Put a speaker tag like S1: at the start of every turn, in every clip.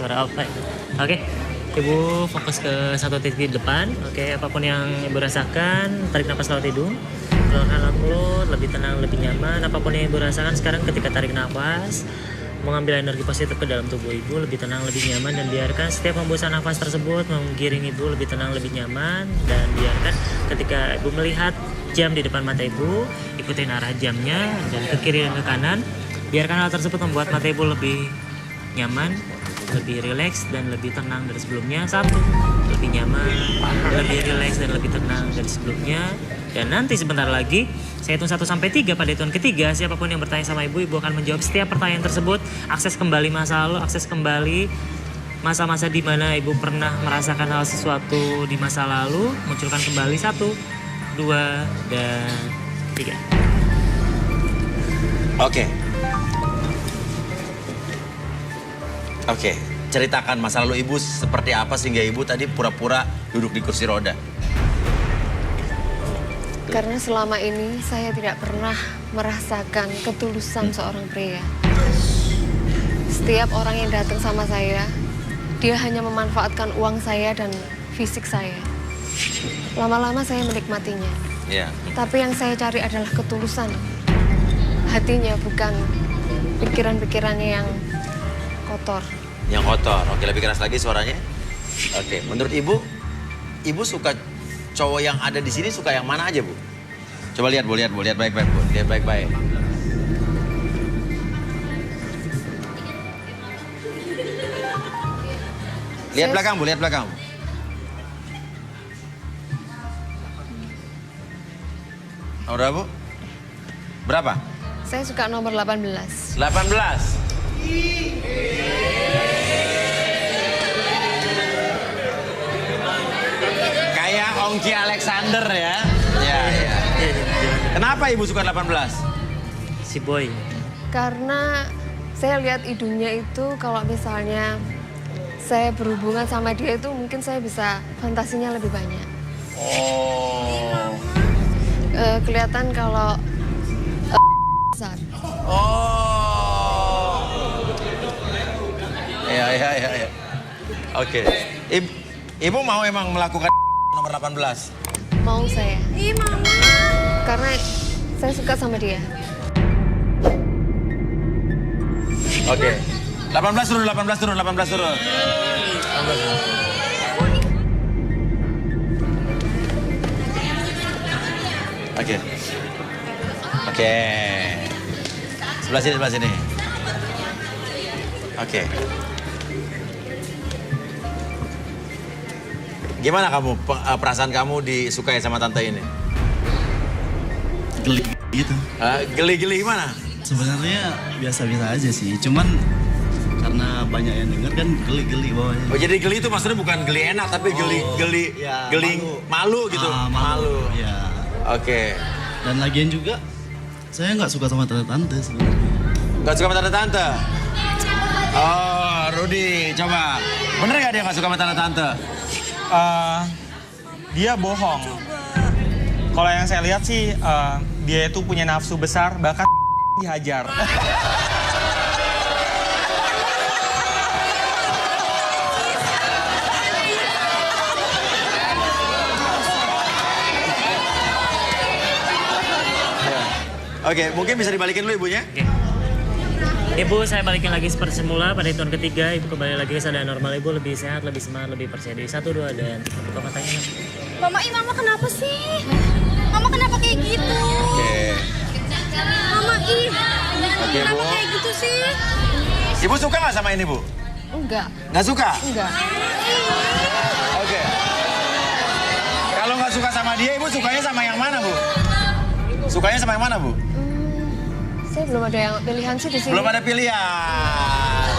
S1: suara apa itu. Oke, Ibu fokus ke satu titik di depan. Oke, apapun yang Ibu rasakan, tarik nafas lewat hidung, keluarkan lewat mulut, lebih tenang, lebih nyaman. Apapun yang Ibu rasakan sekarang ketika tarik nafas, mengambil energi positif ke dalam tubuh Ibu, lebih tenang, lebih nyaman, dan biarkan setiap hembusan nafas tersebut menggiring Ibu lebih tenang, lebih nyaman. Dan biarkan ketika Ibu melihat jam di depan mata Ibu, ikutin arah jamnya dan ke kiri dan ke kanan. Biarkan hal tersebut membuat mata Ibu lebih nyaman, lebih rileks dan lebih tenang dari sebelumnya. Satu, lebih nyaman, lebih rileks dan lebih tenang dari sebelumnya. Dan nanti sebentar lagi saya hitung 1 sampai 3. Pada hitungan ketiga, siapapun yang bertanya sama Ibu akan menjawab setiap pertanyaan tersebut. Akses kembali masa lalu, akses kembali masa-masa di mana Ibu pernah merasakan hal sesuatu di masa lalu. Munculkan kembali 1, 2, dan 3.
S2: Oke, ceritakan masa lalu Ibu seperti apa sehingga Ibu tadi pura-pura duduk di kursi roda.
S3: Karena selama ini saya tidak pernah merasakan ketulusan seorang pria. Setiap orang yang datang sama saya, dia hanya memanfaatkan uang saya dan fisik saya. Lama-lama saya menikmatinya.
S2: Iya.
S3: Tapi yang saya cari adalah ketulusan hatinya, bukan pikiran-pikirannya yang kotor.
S2: Yang kotor. Oke, lebih keras lagi suaranya. Oke, menurut Ibu suka cowok yang ada di sini suka yang mana aja, Bu? Coba lihat, Bu, lihat baik-baik, Bu. Lihat baik-baik. Lihat belakang, Bu, lihat belakang. Udah, Bu? Berapa?
S3: Saya suka nomor 18.
S2: 18. Kayak Ongki Alexander ya. Ya. Kenapa Ibu suka 18?
S1: Si Boy.
S3: Karena saya lihat hidungnya itu kalau misalnya saya berhubungan sama dia itu mungkin saya bisa fantasinya lebih banyak.
S2: Oh.
S3: Kelihatan kalau besar.
S2: Oh. Ya. Oke. Ibu mau emang melakukan nomor 18?
S3: Mau saya.
S4: Ih, Mama.
S3: Karena saya suka sama dia.
S2: Oke. 18 turun. Oke. Sebelah sini. Oke. Gimana kamu, perasaan kamu disukai sama tante ini?
S5: Geli gitu.
S2: Geli-geli gimana?
S5: Sebenarnya biasa-biasa aja sih, cuman karena banyak yang denger kan geli-geli bawahnya.
S2: Oh, jadi geli itu maksudnya bukan geli enak, tapi geli
S5: ya,
S2: malu gitu. Malu.
S5: Ya.
S2: Oke.
S5: Dan lagian juga saya nggak suka sama tante-tante sebenarnya.
S2: Nggak suka sama tante-tante? Oh, Rudy, coba. Bener nggak dia nggak suka sama tante-tante?
S6: Dia bohong. Kalau yang saya lihat sih, dia itu punya nafsu besar, bahkan dihajar.
S2: Oke, mungkin bisa dibalikin dulu ibunya.
S1: Oke. Ibu, saya balikin lagi seperti semula. Pada hitungan ketiga, Ibu kembali lagi ke keadaan normal. Ibu lebih sehat, lebih semangat, lebih percaya diri. 1, 2, dan 3. Buka matanya.
S4: Mama kenapa sih? Mama kenapa kayak gitu?
S2: Oke.
S4: Mama, kenapa
S2: Bu.
S4: kayak gitu sih?
S2: Ibu suka nggak sama ini, Bu?
S3: Enggak.
S2: Nggak suka?
S3: Enggak.
S2: Oke. Kalau nggak suka sama dia, Ibu sukanya sama yang mana, Bu? Sukanya sama yang mana, Bu?
S3: Saya belum ada yang pilihan sih di sini.
S2: Belum ada pilihan.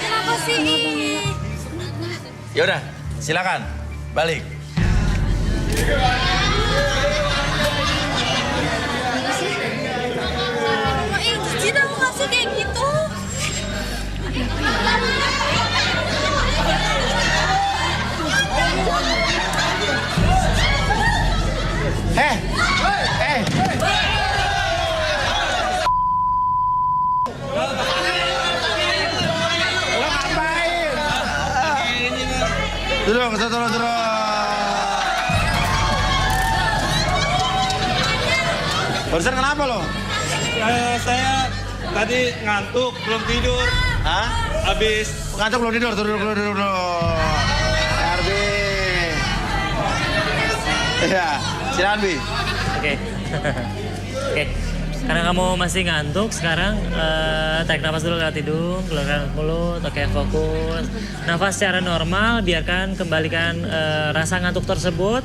S4: Kenapa sih?
S2: Ya udah, silakan. Balik.
S4: Mama, jijik dong ngasih kayak gitu.
S2: Duduk, turun. Barusan kenapa lo?
S7: Saya tadi ngantuk, belum tidur.
S2: Hah?
S7: Habis
S2: Ngantuk belum tidur, duduk. Arbi. Iya, silakan Bi.
S1: Oke. Oke. Karena kamu masih ngantuk, sekarang tarik nafas dulu lewat hidung, keluarkan mulut. Oke, fokus. Nafas secara normal, biarkan kembalikan rasa ngantuk tersebut.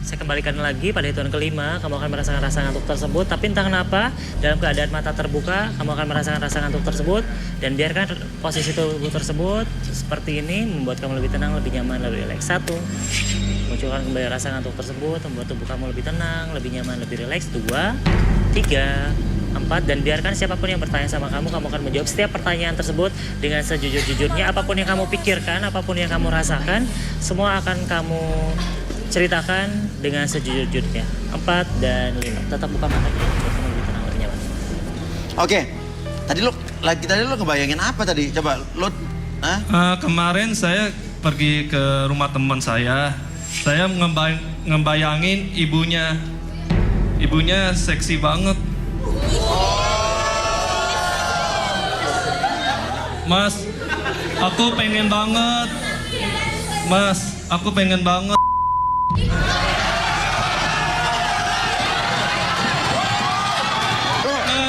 S1: Saya kembalikan lagi pada hitungan kelima, kamu akan merasakan rasa ngantuk tersebut. Tapi entah kenapa, dalam keadaan mata terbuka, kamu akan merasakan rasa ngantuk tersebut. Dan biarkan posisi tubuh tersebut seperti ini, membuat kamu lebih tenang, lebih nyaman, lebih rileks. 1. Munculkan kembali rasa ngantuk tersebut, membuat tubuh kamu lebih tenang, lebih nyaman, lebih rileks. 2, 3, 4, dan biarkan siapapun yang bertanya sama kamu akan menjawab setiap pertanyaan tersebut dengan sejujur-jujurnya. Apapun yang kamu pikirkan, apapun yang kamu rasakan, semua akan kamu ceritakan dengan sejujur-jujurnya. 4 dan 5. Tetap buka matanya, biar kamu lebih tenang, lebih nyaman.
S2: Oke. Tadi lo ngebayangin apa tadi? Coba lo
S7: kemarin saya pergi ke rumah teman saya. Saya ngebayangin ibunya. Ibunya seksi banget. Mas, aku pengen banget. Mas, aku pengen banget.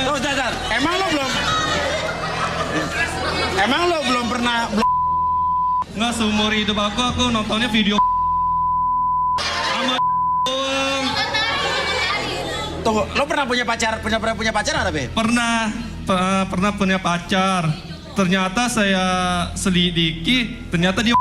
S2: Tuh, Dadar. Emang lo belum pernah
S7: Nggak, seumur hidup aku nontonnya video sama
S2: Tunggu, lo pernah punya pacar ada, Be?
S7: pernah punya pacar. Ternyata saya selidiki, ternyata dia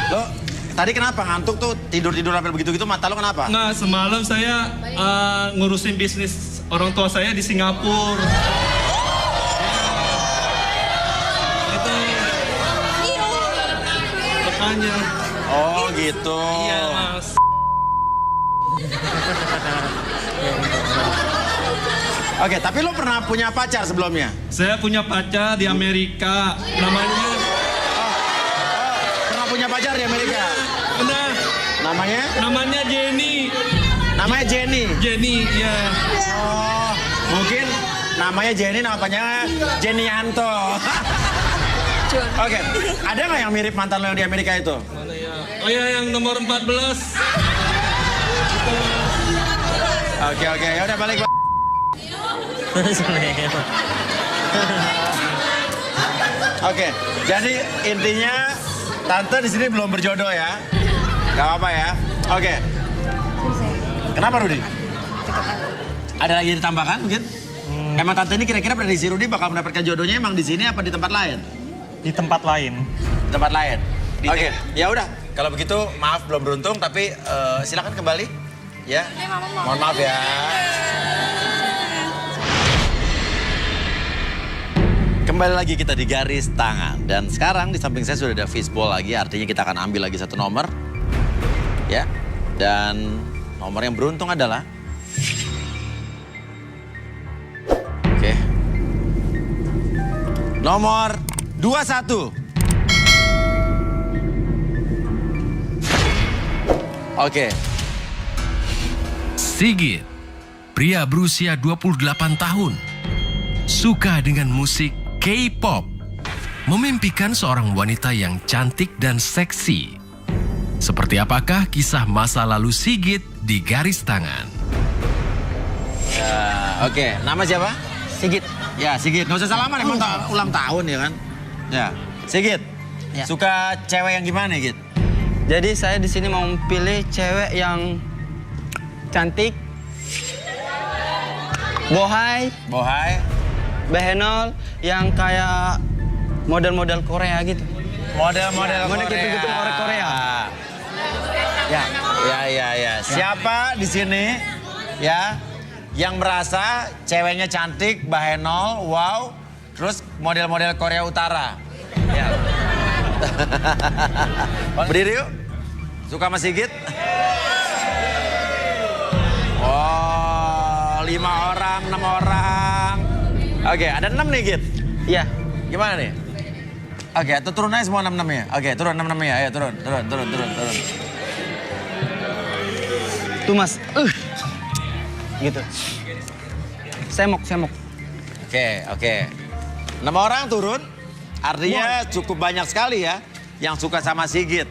S2: Lo tadi kenapa ngantuk tuh tidur sampai begitu mata lo kenapa?
S7: nggak, semalam saya ngurusin bisnis orang tua saya di Singapura. Itu makanya.
S2: Oh gitu.
S7: Iya, Mas.
S2: Oke, tapi lo pernah punya pacar sebelumnya?
S7: Saya punya pacar di Amerika. Namanya
S2: Pernah punya pacar di Amerika?
S7: benar.
S2: Namanya
S7: Jenny.
S2: Namanya Jenny.
S7: Jenny, ya.
S2: Oh, mungkin namanya Jenny, namanya Jenny Yanto. Oke, ada nggak yang mirip mantan lo yang di Amerika itu?
S7: Mana ya? Oh ya, yang nomor 14.
S2: Oke, ya udah balik. Oke, jadi intinya tante di sini belum berjodoh ya? Gak apa-apa ya? Oke. Kenapa Rudi? Ada lagi ditambahkan mungkin? Emang tante ini kira-kira prediksi Rudi bakal mendapatkan jodohnya emang di sini apa di tempat lain?
S6: Di tempat lain.
S2: Di tempat lain. Oke, ya udah. Kalau begitu maaf belum beruntung tapi silakan kembali. Ya. Mohon maaf ya. Kembali lagi kita di garis tangan. Dan sekarang di samping saya sudah ada fishbowl lagi. Artinya kita akan ambil lagi satu nomor. Ya. Dan nomor yang beruntung adalah... Oke. Nomor 21. Oke.
S8: Sigit, pria berusia 28 tahun, suka dengan musik K-pop, memimpikan seorang wanita yang cantik dan seksi. Seperti apakah kisah masa lalu Sigit di garis tangan?
S2: Oke, nama siapa?
S9: Sigit.
S2: Ya, Sigit. Nggak usah salaman, emang ulang tahun ya kan? Ya, Sigit.
S9: Ya.
S2: Suka cewek yang gimana, Git?
S9: Jadi saya di sini mau pilih cewek yang cantik, bohai, behenol, yang kayak model-model Korea gitu.
S2: Model-model
S9: Model gitu-gitu orang Korea.
S2: Ya. Siapa di sini ya yang merasa ceweknya cantik, bahenol, wow, terus model-model Korea Utara? Ya. Berdiri yuk. Suka sama Sigit? Oh, 5 orang, 6 orang. Oke, ada 6 nih, Git.
S9: Iya.
S2: Gimana nih? Oke, atau turun aja semua 6-6-nya. Oke, turun 6-6-nya. Ayo, turun.
S9: Tuh mas. Gitu. Semok.
S2: Oke. 6 orang turun. Artinya cukup banyak sekali ya yang suka sama Sigit.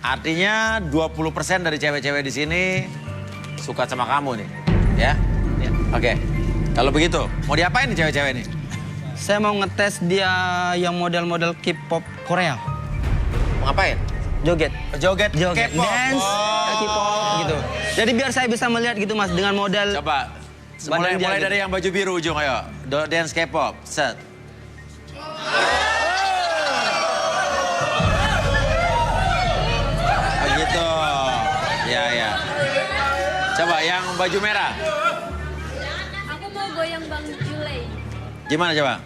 S2: Artinya 20% dari cewek-cewek di sini suka sama kamu nih. Ya? Oke. Kalau begitu, mau diapain nih cewek-cewek nih?
S9: Saya mau ngetes dia yang model-model K-pop Korea.
S2: Mau ngapain?
S9: Joget.
S2: Joget K-pop.
S9: Dance,
S2: Oh.
S9: K-pop gitu. Jadi biar saya bisa melihat gitu mas dengan model.
S2: Coba.
S9: Badan dia
S2: Mulai
S9: gitu.
S2: dari yang baju biru ujung, ayo. Dance K-pop. Set. Oh, gitu. Ya. Coba yang baju merah.
S4: Aku mau goyang Bang Julai.
S2: Gimana coba?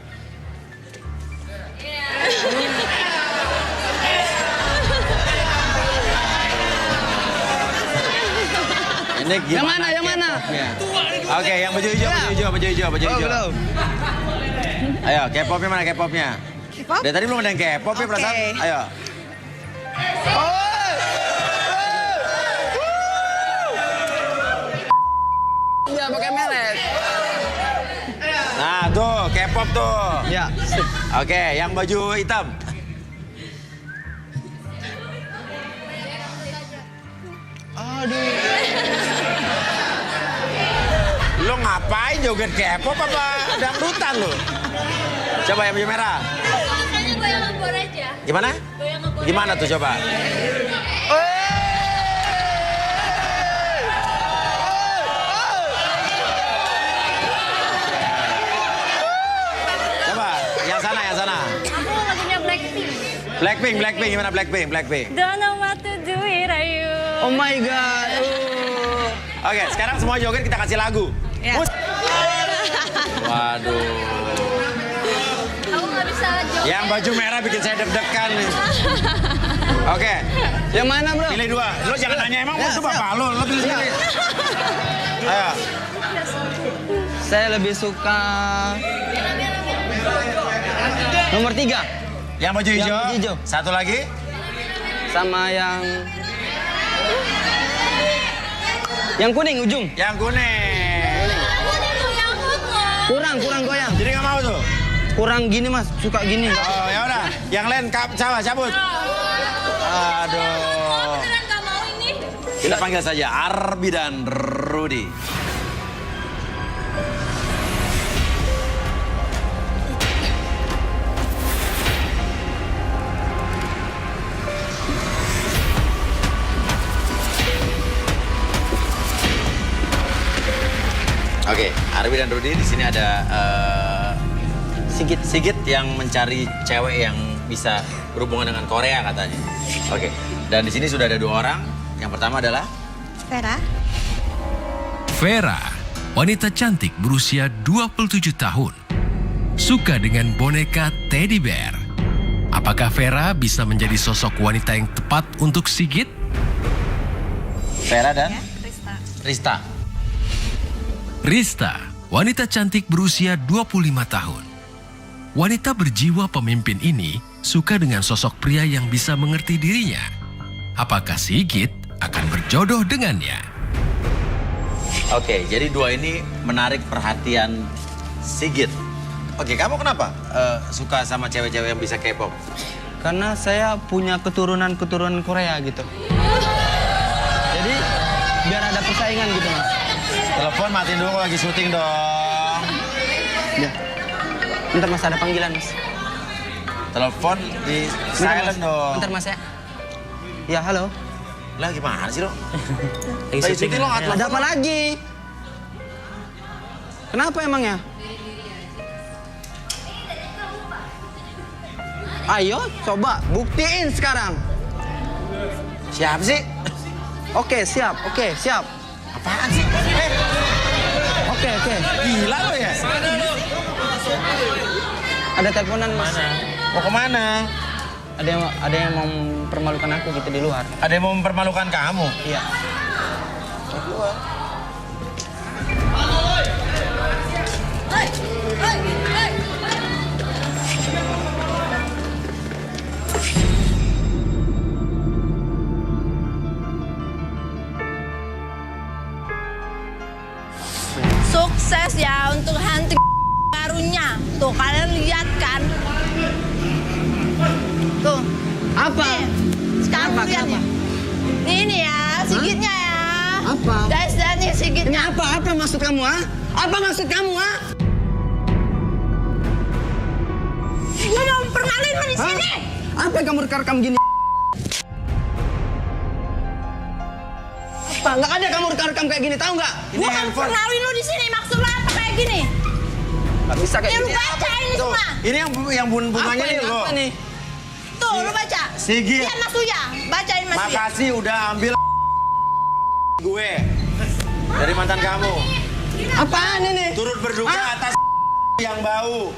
S2: Ini gimana?
S9: Yang mana?
S2: K-popnya? Oke, yang baju hijau.
S9: Oh, belum.
S2: Ayo, K-popnya mana K-popnya?
S3: K-pop?
S2: Dari tadi belum ada yang K-pop ya perasaan. Ayo.
S9: Iya pakai merek.
S2: Nah, tuh K-pop tuh.
S9: Ya.
S2: Oke, yang baju hitam.
S9: Aduh.
S2: Lo ngapain joget K-pop apa dangdutan lo? Coba yang baju merah.
S4: Kayaknya goyang ambor aja.
S2: Gimana?
S4: Goyang ambor.
S2: Gimana tuh coba? Coba, yang sana.
S4: Aku lagunya Blackpink.
S2: Blackpink, gimana Blackpink?
S4: Don't know what to do it, ayo.
S9: Oh my god.
S2: Oke, sekarang semua joget kita kasih lagu. Mus. Waduh.
S4: Aku nggak bisa joget.
S2: Yang baju merah bikin saya deg-degan nih. Oke,
S9: Yang mana bro?
S2: pilih 2. Lo jangan nanya emang
S9: Ya,
S2: itu
S9: siap.
S2: bapak lo pilih sendiri. Ayo.
S9: Saya lebih suka nomor 3
S2: Yang baju hijau.
S9: baju hijau.
S2: Satu lagi.
S9: sama yang kuning ujung.
S2: Yang kuning.
S9: Kurang goyang.
S2: Jadi nggak mau tuh?
S9: Kurang gini mas, suka gini.
S2: Oh ya udah. Yang lain cabut. Aduh.
S4: Beneran nggak mau ini.
S2: Kita panggil saja Arbi dan Rudy. Oke, Arbi dan Rudy di sini ada Sigit yang mencari cewek yang bisa berhubungan dengan Korea katanya. Oke, dan di sini sudah ada 2 orang. Yang pertama adalah
S8: Vera, wanita cantik berusia 27 tahun. Suka dengan boneka teddy bear. Apakah Vera bisa menjadi sosok wanita yang tepat untuk Sigit?
S2: Vera dan Rista.
S8: Rista, wanita cantik berusia 25 tahun. Wanita berjiwa pemimpin ini suka dengan sosok pria yang bisa mengerti dirinya. Apakah Sigit akan berjodoh dengannya?
S2: Oke, jadi 2 ini menarik perhatian Sigit. Oke, kamu kenapa suka sama cewek-cewek yang bisa K-pop?
S9: Karena saya punya keturunan Korea gitu. Jadi biar ada persaingan gitu mas.
S2: Telepon matiin dulu, lagi syuting dong.
S9: Ya. Bentar mas, ada panggilan mas.
S2: Telepon di silent dong.
S9: Bentar mas ya. Ya halo.
S2: Lah gimana sih lo?
S1: Lagi
S2: Lagi syuting lo nggak
S1: ya.
S9: Ada apa lagi? Kenapa emangnya? Ayo coba buktiin sekarang.
S2: Siapa sih?
S9: Oke siap.
S2: Apaan sih?
S9: Oke.
S2: Gila lo ya?
S9: Ada teleponan mas.
S1: Mana?
S2: Mau kemana?
S9: ada yang mau mempermalukan aku gitu di luar.
S2: Ada yang mau mempermalukan kamu?
S9: Iya.
S4: Sukses ya untuk hantu barunya. Tuh kalian lihat kan. Tuh.
S9: Apa?
S4: Nih, sekarang
S9: Kenapa?
S4: lihat nih. Ini ya, sigitnya ya.
S9: Apa?
S4: Guys, dan nih
S9: Ini
S4: sigitnya.
S9: apa? Apa maksud kamu, ha? Apa maksud kamu, ha?
S4: Gua mau mempermaluin lu di
S9: Hah?
S4: sini.
S9: Apa yang kamu rekam gini? Apa? Nggak ada kamu rekam kayak gini, tahu nggak?
S2: Ini
S4: Gua mau
S2: handphone.
S4: mempermaluin lu di sini. Maksud lu apa kayak gini?
S9: Nggak bisa kayak
S4: Ya lu
S9: gini.
S4: baca ini
S2: Tuh,
S4: semua.
S2: ini yang bunganya
S9: Apa
S2: ini
S9: ini?
S2: loh.
S9: Apa nih?
S4: Tuh, lu baca.
S2: Sigit.
S4: Lihat Mas Uya. Bacain Mas Uya.
S2: Makasih udah ambil gue dari mantan kamu.
S9: Apaan ini?
S2: Turut berduka atas yang bau.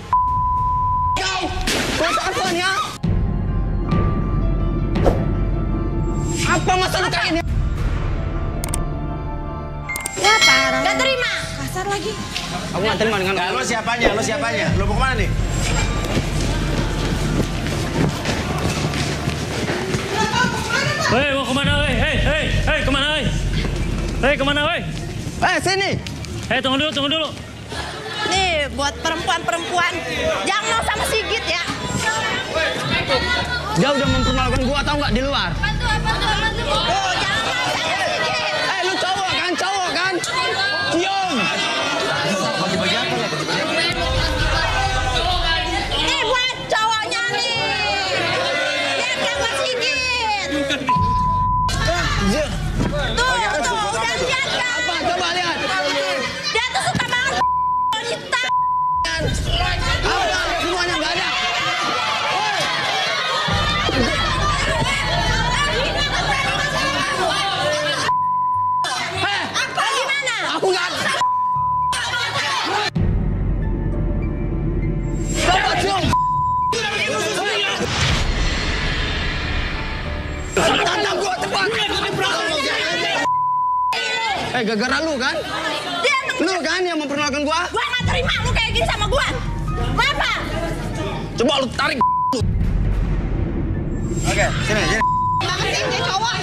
S9: Kau apa nih, ha? Apa masalah kayak ini?
S4: Ya parah. Gak terima. Kasar lagi.
S9: Aku nggak terima dengan
S2: Nah, lo siapanya? Lo siapanya? Lo mau kemana nih?
S1: Hei, mau kemana, weh? Hei, kemana, weh? Hei, kemana, weh?
S9: sini.
S1: Hei, tunggu dulu.
S4: Nih, buat perempuan-perempuan. Jangan mau sama Sigit ya.
S9: Dia udah mempermalukan gua, tahu nggak, di luar.
S4: Oh, jangan mau sama Sigit.
S9: Lu cowok kan? Cium.
S2: Bagi-bagi apa lo?
S4: Ini buat cowoknya nih. Lihat yang buat Sigit. Tuh, udah lihat kan?
S9: Apa? Coba lihat.
S4: Dia tuh suka banget wanita.
S9: Apa? Semuanya nggak ada.
S4: Apa gimana?
S9: Aku nggak ada. Coba cium. Tantang gua cepat. Gara-gara lu kan?
S4: Dia emang
S9: Lu kan yang memperkenalkan gua?
S4: gua nggak terima lu kayak gini sama gua. Kenapa?
S9: Coba lu tarik.
S2: Oke, sini.
S4: Makasih dia cowok.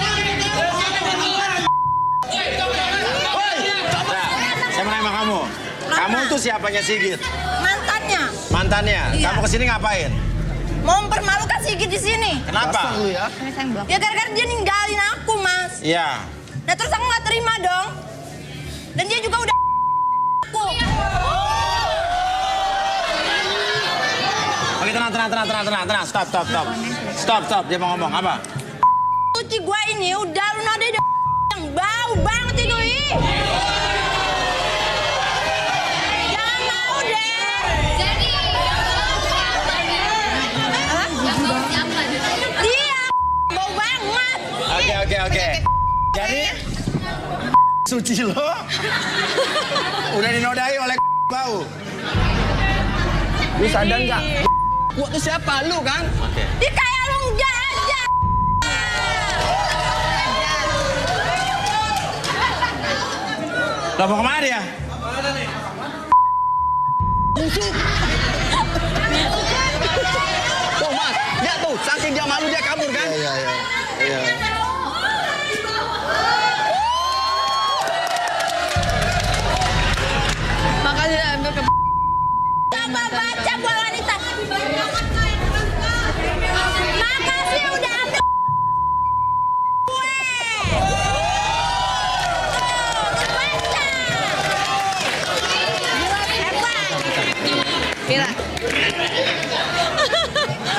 S2: Saya mau nanya sama kamu. Kamu tuh siapanya Sigit?
S4: Mantannya
S2: Mantannya.
S4: Iya.
S2: Kamu kesini ngapain?
S4: mau mempermalukan Sigit di sini.
S2: Kenapa?
S9: Lu ya.
S4: Ya gara-gara dia ninggalin aku, Mas.
S2: Iya.
S4: Nah terus aku nggak terima dong. Dan dia juga udah aku.
S2: Oke, tenang. Stop. Dia mau ngomong apa?
S4: Cuci gua ini udah lu nada yang bau banget itu, ih. Jangan mau deh. Jadi dia bau banget.
S2: Oke. Jadi suci lo udah dinodai oleh bau.
S9: Lu sadar nggak? Gua tuh siapa? Lu kan?
S2: Oke.
S4: Dia kayak lu enggak aja.
S2: Lo mau kemana dia?
S9: Tuh Mas, lihat tuh, saking dia malu dia kabur kan?
S2: Iya.
S3: Makanya ambil ke
S4: Coba baca buat wanita. Makasih udah ambil gue. Baca. Hebat.
S3: Mira.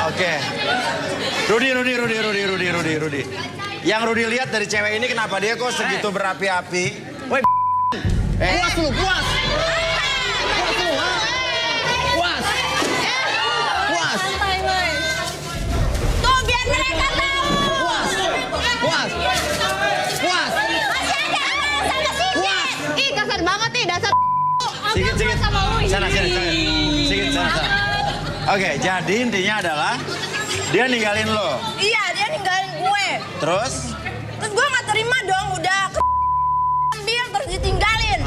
S2: Oke. Rudi. Yang Rudi lihat dari cewek ini kenapa dia kok segitu berapi-api? Woi,
S9: Puas lu, puas. Puas.
S4: Tuh biar mereka tahu.
S9: Puas.
S4: Masih ada sama Sigit.
S3: Ih, kasar banget nih dasar.
S2: Sigit. Sana. Sigit, sana. Oke, jadi intinya adalah Dia ninggalin lo.
S4: Iya, dia ninggalin gue.
S2: Terus?
S4: Terus gue nggak terima dong, udah ambil terus ditinggalin.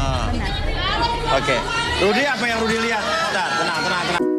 S2: Oke. Rudi, apa yang Rudi lihat? Bentar, tenang.